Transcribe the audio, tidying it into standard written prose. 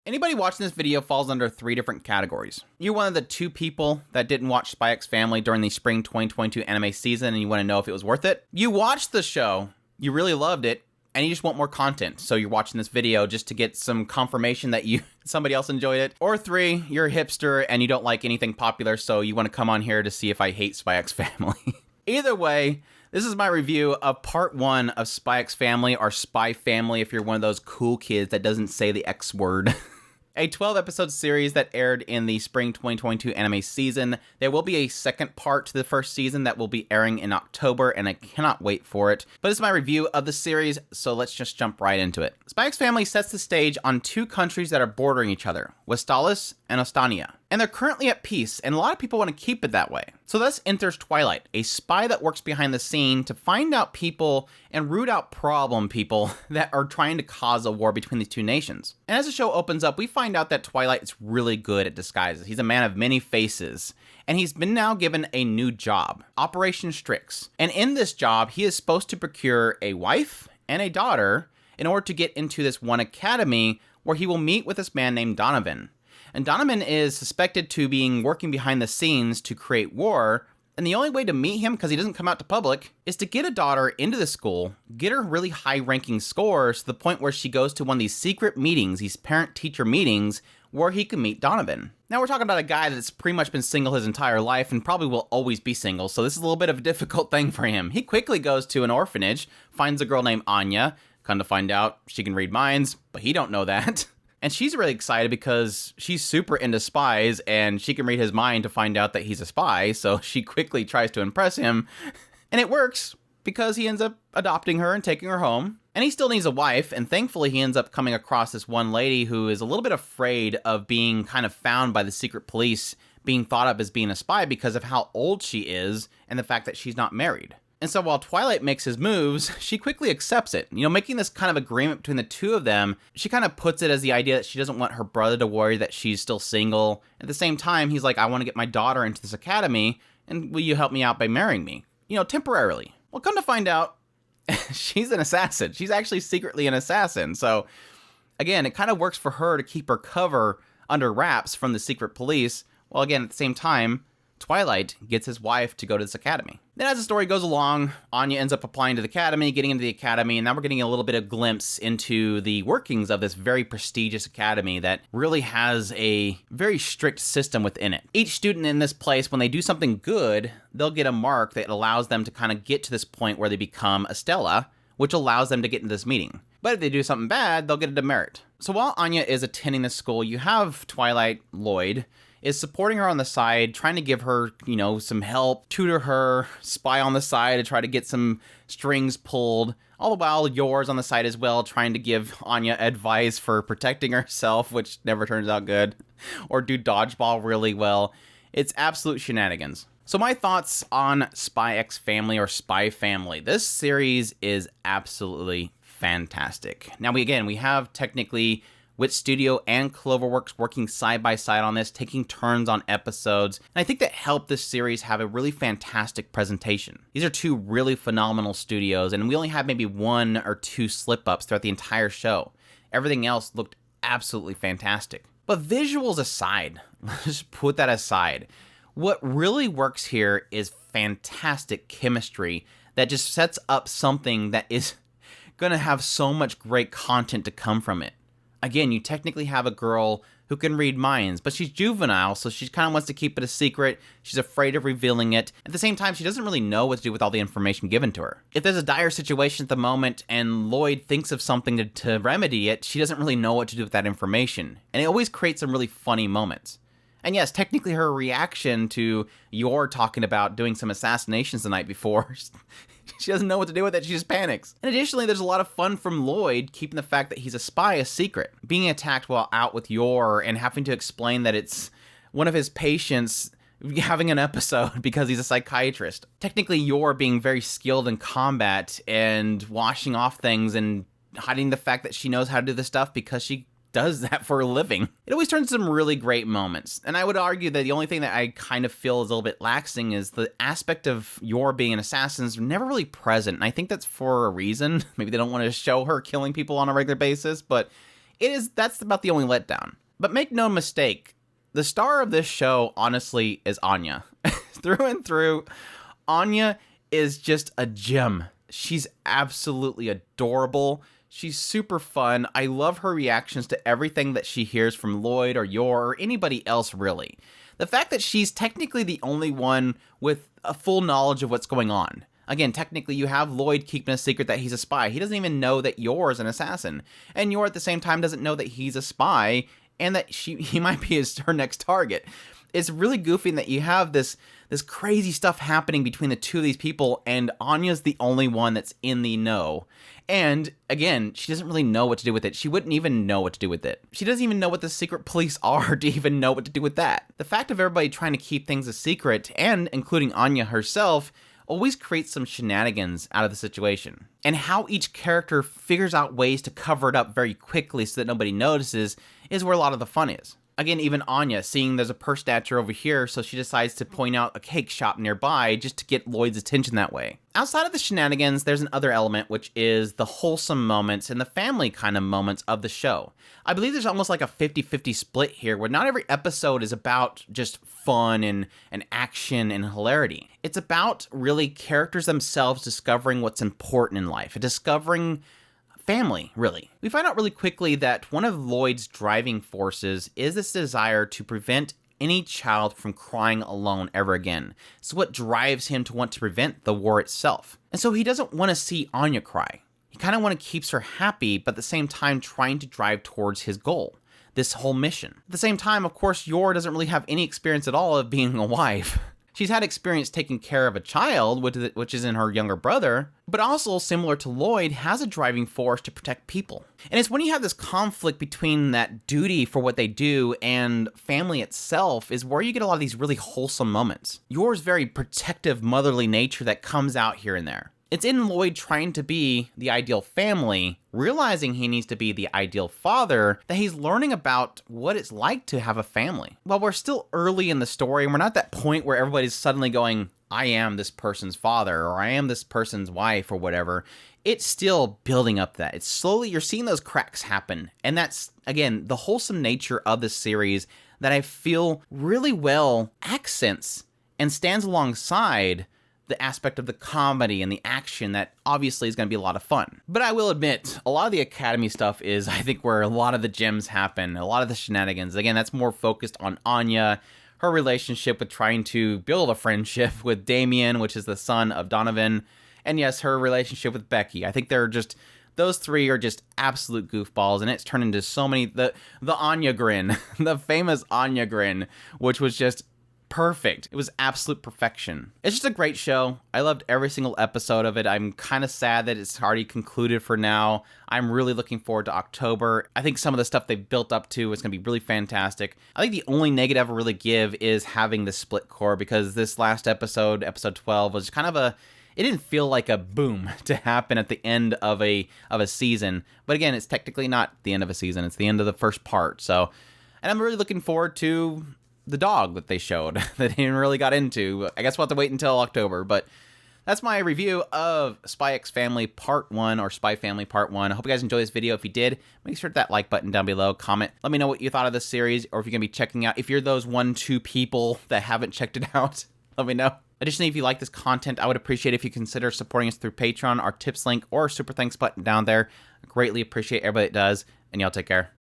Anybody watching this video falls under 3 different categories. You're one of the 2 people that didn't watch Spy X Family during the spring 2022 anime season and you want to know if it was worth it. You watched the show, you really loved it, and you just want more content. So you're watching this video just to get some confirmation that somebody else enjoyed it. Or 3, you're a hipster and you don't like anything popular, so you want to come on here to see if I hate Spy X Family. Either way, this is my review of part 1 of Spy X Family, or Spy Family if you're one of those cool kids that doesn't say the X word. A 12-episode series that aired in the spring 2022 anime season. There will be a second part to the first season that will be airing in October, and I cannot wait for it. But this is my review of the series, so let's just jump right into it. Spy X Family sets the stage on 2 countries that are bordering each other, Westalis and Ostania. And they're currently at peace, and a lot of people want to keep it that way. So thus enters Twilight, a spy that works behind the scene to find out people and root out problem people that are trying to cause a war between these 2 nations. And as the show opens up, we find out that Twilight is really good at disguises. He's a man of many faces, and he's been now given a new job, Operation Strix. And in this job, he is supposed to procure a wife and a daughter in order to get into this one academy where he will meet with this man named Donovan. And Donovan is suspected to being working behind the scenes to create war, and the only way to meet him, because he doesn't come out to public, is to get a daughter into the school, get her really high-ranking scores to the point where she goes to one of these secret meetings, these parent-teacher meetings, where he can meet Donovan. Now we're talking about a guy that's pretty much been single his entire life and probably will always be single, so this is a little bit of a difficult thing for him. He quickly goes to an orphanage, finds a girl named Anya, come to find out she can read minds, but he don't know that. And she's really excited because she's super into spies and she can read his mind to find out that he's a spy, so she quickly tries to impress him. And it works because he ends up adopting her and taking her home. And he still needs a wife, and thankfully he ends up coming across this one lady who is a little bit afraid of being kind of found by the secret police, being thought of as being a spy because of how old she is and the fact that she's not married. And so while Twilight makes his moves, she quickly accepts it. You know, making this kind of agreement between the 2 of them, she kind of puts it as the idea that she doesn't want her brother to worry that she's still single. At the same time, he's like, I want to get my daughter into this academy, and will you help me out by marrying me? You know, temporarily. Well, come to find out, she's an assassin. She's actually secretly an assassin. So, again, it kind of works for her to keep her cover under wraps from the secret police, while again, at the same time, Twilight gets his wife to go to this academy. Then as the story goes along, Anya ends up applying to the academy, getting into the academy, and now we're getting a little bit of glimpse into the workings of this very prestigious academy that really has a very strict system within it. Each student in this place, when they do something good, they'll get a mark that allows them to kind of get to this point where they become a Stella, which allows them to get into this meeting. But if they do something bad, they'll get a demerit. So while Anya is attending this school, you have Twilight Lloyd is supporting her on the side, trying to give her, you know, some help, tutor her, spy on the side to try to get some strings pulled. All the while, Yor's on the side as well, trying to give Anya advice for protecting herself, which never turns out good, or do dodgeball really well. It's absolute shenanigans. So my thoughts on Spy X Family, or Spy Family. This series is absolutely fantastic. Now, we have technically Wit Studio and Cloverworks working side by side on this, taking turns on episodes. And I think that helped this series have a really fantastic presentation. These are 2 really phenomenal studios, and we only had maybe 1 or 2 slip-ups throughout the entire show. Everything else looked absolutely fantastic. But visuals aside, let's just put that aside. What really works here is fantastic chemistry that just sets up something that is going to have so much great content to come from it. Again, you technically have a girl who can read minds, but she's juvenile, so she kind of wants to keep it a secret. She's afraid of revealing it. At the same time, she doesn't really know what to do with all the information given to her. If there's a dire situation at the moment and Lloyd thinks of something to remedy it, she doesn't really know what to do with that information. And it always creates some really funny moments. And yes, technically her reaction to Yor talking about doing some assassinations the night before, she doesn't know what to do with it, she just panics. And additionally, there's a lot of fun from Lloyd keeping the fact that he's a spy a secret. Being attacked while out with Yor and having to explain that it's one of his patients having an episode because he's a psychiatrist. Technically, Yor being very skilled in combat and washing off things and hiding the fact that she knows how to do this stuff because she does that for a living. It always turns some really great moments. And I would argue that the only thing that I kind of feel is a little bit laxing is the aspect of Yor being an assassin is never really present. And I think that's for a reason. Maybe they don't want to show her killing people on a regular basis, but That's about the only letdown. But make no mistake, the star of this show, honestly, is Anya. Through and through, Anya is just a gem. She's absolutely adorable. She's super fun. I love her reactions to everything that she hears from Lloyd or Yor or anybody else, really. The fact that she's technically the only one with a full knowledge of what's going on. Again, technically, you have Lloyd keeping a secret that he's a spy. He doesn't even know that Yor is an assassin. And Yor, at the same time, doesn't know that he's a spy and that he might be her next target. It's really goofy that you have this crazy stuff happening between the two of these people, and Anya's the only one that's in the know. And again, she doesn't really know what to do with it. She wouldn't even know what to do with it. She doesn't even know what the secret police are to even know what to do with that. The fact of everybody trying to keep things a secret, and including Anya herself, always creates some shenanigans out of the situation. And how each character figures out ways to cover it up very quickly so that nobody notices is where a lot of the fun is. Again, even Anya, seeing there's a purse snatcher over here, so she decides to point out a cake shop nearby just to get Lloyd's attention that way. Outside of the shenanigans, there's another element, which is the wholesome moments and the family kind of moments of the show. I believe there's almost like a 50-50 split here, where not every episode is about just fun and action and hilarity. It's about really characters themselves discovering what's important in life, and discovering family, really. We find out really quickly that one of Lloyd's driving forces is this desire to prevent any child from crying alone ever again. It's what drives him to want to prevent the war itself. And so he doesn't want to see Anya cry. He kind of want to keep her happy, but at the same time trying to drive towards his goal, this whole mission. At the same time, of course, Yor doesn't really have any experience at all of being a wife. She's had experience taking care of a child, which is in her younger brother, but also, similar to Lloyd, has a driving force to protect people. And it's when you have this conflict between that duty for what they do and family itself is where you get a lot of these really wholesome moments. Yor's very protective, motherly nature that comes out here and there. It's in Lloyd trying to be the ideal family, realizing he needs to be the ideal father, that he's learning about what it's like to have a family. While we're still early in the story, and we're not at that point where everybody's suddenly going, I am this person's father, or I am this person's wife, or whatever, it's still building up that. It's slowly, you're seeing those cracks happen. And that's, again, the wholesome nature of this series that I feel really well accents and stands alongside the aspect of the comedy and the action that obviously is going to be a lot of fun. But I will admit, a lot of the Academy stuff is, I think, where a lot of the gems happen, a lot of the shenanigans. Again, that's more focused on Anya, her relationship with trying to build a friendship with Damien, which is the son of Donovan, and yes, her relationship with Becky. I think those three are just absolute goofballs, and it's turned into so many, the Anya grin, the famous Anya grin, which was just perfect. It was absolute perfection. It's just a great show. I loved every single episode of it. I'm kind of sad that it's already concluded for now. I'm really looking forward to October. I think some of the stuff they've built up to is going to be really fantastic. I think the only negative I really give is having the split core, because this last episode, episode 12, was kind of it didn't feel like a boom to happen at the end of a season. But again, it's technically not the end of a season. It's the end of the first part. So, and I'm really looking forward to the dog that they showed that they didn't really got into. I guess we'll have to wait until October, but that's my review of Spy X Family Part 1, or Spy Family Part 1. I hope you guys enjoyed this video. If you did, make sure to hit that like button down below, comment, let me know what you thought of this series, or if you're going to be checking out, if you're those 1-2 people that haven't checked it out, let me know. Additionally, if you like this content, I would appreciate if you consider supporting us through Patreon, our tips link, or super thanks button down there. I greatly appreciate everybody that does, and y'all take care.